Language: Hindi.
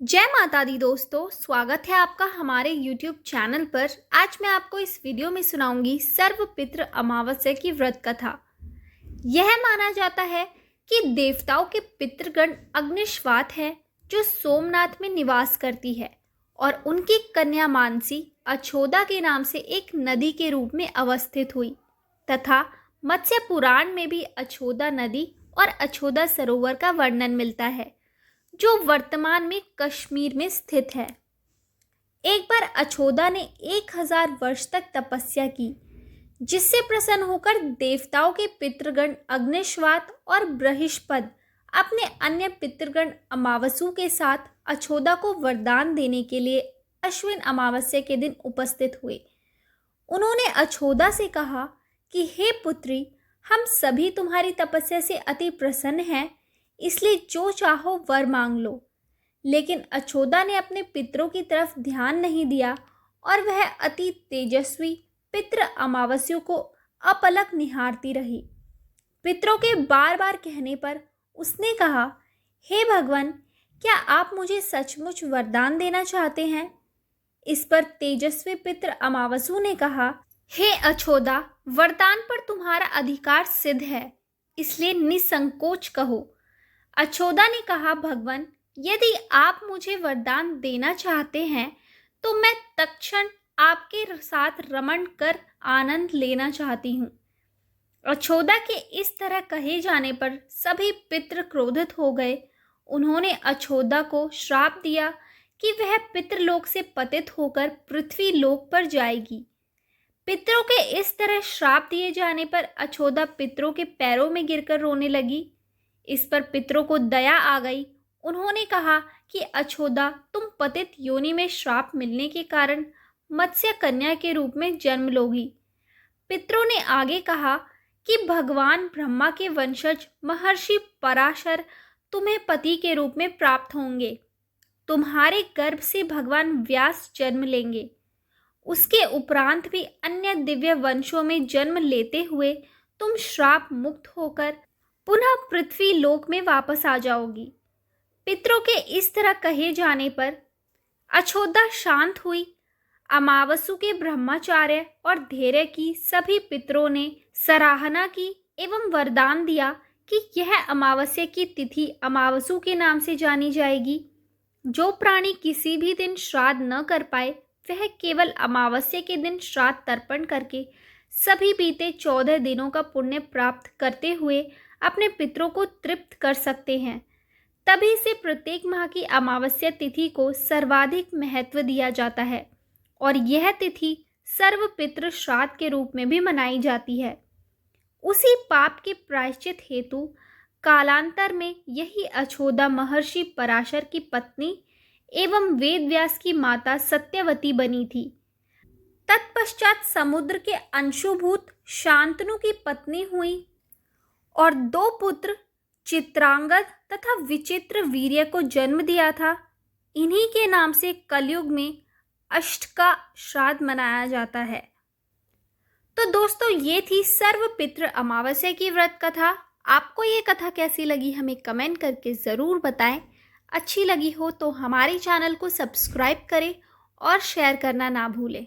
जय माता दी दोस्तों, स्वागत है आपका हमारे YouTube चैनल पर। आज मैं आपको इस वीडियो में सुनाऊंगी सर्वपितृ अमावस्या की व्रत कथा। यह माना जाता है कि देवताओं के पितृगण अग्निश्वात है जो सोमनाथ में निवास करती है और उनकी कन्या मानसी अछोदा के नाम से एक नदी के रूप में अवस्थित हुई तथा मत्स्य पुराण में भी अछोदा नदी और अछोदा सरोवर का वर्णन मिलता है जो वर्तमान में कश्मीर में स्थित है। एक बार अछोदा ने 1000 वर्ष तक तपस्या की, जिससे प्रसन्न होकर देवताओं के पितृगण अग्निश्वात और बृहस्पति अपने अन्य पितृगण अमावसु के साथ अछोदा को वरदान देने के लिए अश्विन अमावस्या के दिन उपस्थित हुए। उन्होंने अछोदा से कहा कि हे पुत्री, हम सभी तुम्हारी तपस्या से अति प्रसन्न हैं, इसलिए जो चाहो वर मांग लो। लेकिन अछोदा ने अपने पितरों की तरफ ध्यान नहीं दिया और वह अति तेजस्वी पितृ अमावस्या को अपलक निहारती रही। पितरों के बार बार कहने पर उसने कहा, हे भगवान, क्या आप मुझे सचमुच वरदान देना चाहते हैं? इस पर तेजस्वी पितृ अमावसु ने कहा, हे अछोदा, वरदान पर तुम्हारा अधिकार सिद्ध है, इसलिए निसंकोच कहो। अछोदा ने कहा, भगवान, यदि आप मुझे वरदान देना चाहते हैं तो मैं तत्क्षण आपके साथ रमण कर आनंद लेना चाहती हूँ। अछोदा के इस तरह कहे जाने पर सभी पितृ क्रोधित हो गए। उन्होंने अछोदा को श्राप दिया कि वह पितृलोक से पतित होकर पृथ्वी लोक पर जाएगी। पितरों के इस तरह श्राप दिए जाने पर अछोदा पितरों के पैरों में गिरकर रोने लगी। इस पर पितरों को दया आ गई। उन्होंने कहा कि अछोदा, तुम पतित योनि में श्राप मिलने के कारण मत्स्य कन्या के रूप में जन्म लोगी। पितरों ने आगे कहा कि भगवान ब्रह्मा के वंशज महर्षि पराशर तुम्हें पति के रूप में प्राप्त होंगे। तुम्हारे गर्भ से भगवान व्यास जन्म लेंगे। उसके उपरांत भी अन्य दिव्य वंशों में जन्म लेते हुए तुम श्राप मुक्त होकर पुनः पृथ्वी लोक में वापस आ जाओगी। पितरों के इस तरह कहे जाने पर अछोदा शांत हुई। अमावसु के ब्रह्मचार्य और धैर्य की सभी पितरों ने सराहना की एवं वरदान दिया कि यह अमावस्या की तिथि अमावसु के नाम से जानी जाएगी। जो प्राणी किसी भी दिन श्राद्ध न कर पाए वह केवल अमावस्या के दिन श्राद्ध तर्पण करके सभी बीते 14 दिनों का पुण्य प्राप्त करते हुए अपने पितरों को तृप्त कर सकते हैं। तभी से प्रत्येक माह की अमावस्या तिथि को सर्वाधिक महत्व दिया जाता है और यह तिथि सर्व पितृ श्राद्ध के रूप में भी मनाई जाती है। उसी पाप के प्रायश्चित हेतु कालांतर में यही अछोदा महर्षि पराशर की पत्नी एवं वेदव्यास की माता सत्यवती बनी थी। तत्पश्चात समुद्र के अंशुभूत शांतनु की पत्नी हुई और 2 पुत्र चित्रांगद तथा विचित्र वीर्य को जन्म दिया था। इन्हीं के नाम से कलयुग में अष्टका श्राद्ध मनाया जाता है। तो दोस्तों, ये थी सर्वपितृ अमावस्या की व्रत कथा। आपको ये कथा कैसी लगी हमें कमेंट करके ज़रूर बताएं। अच्छी लगी हो तो हमारे चैनल को सब्सक्राइब करें और शेयर करना ना भूलें।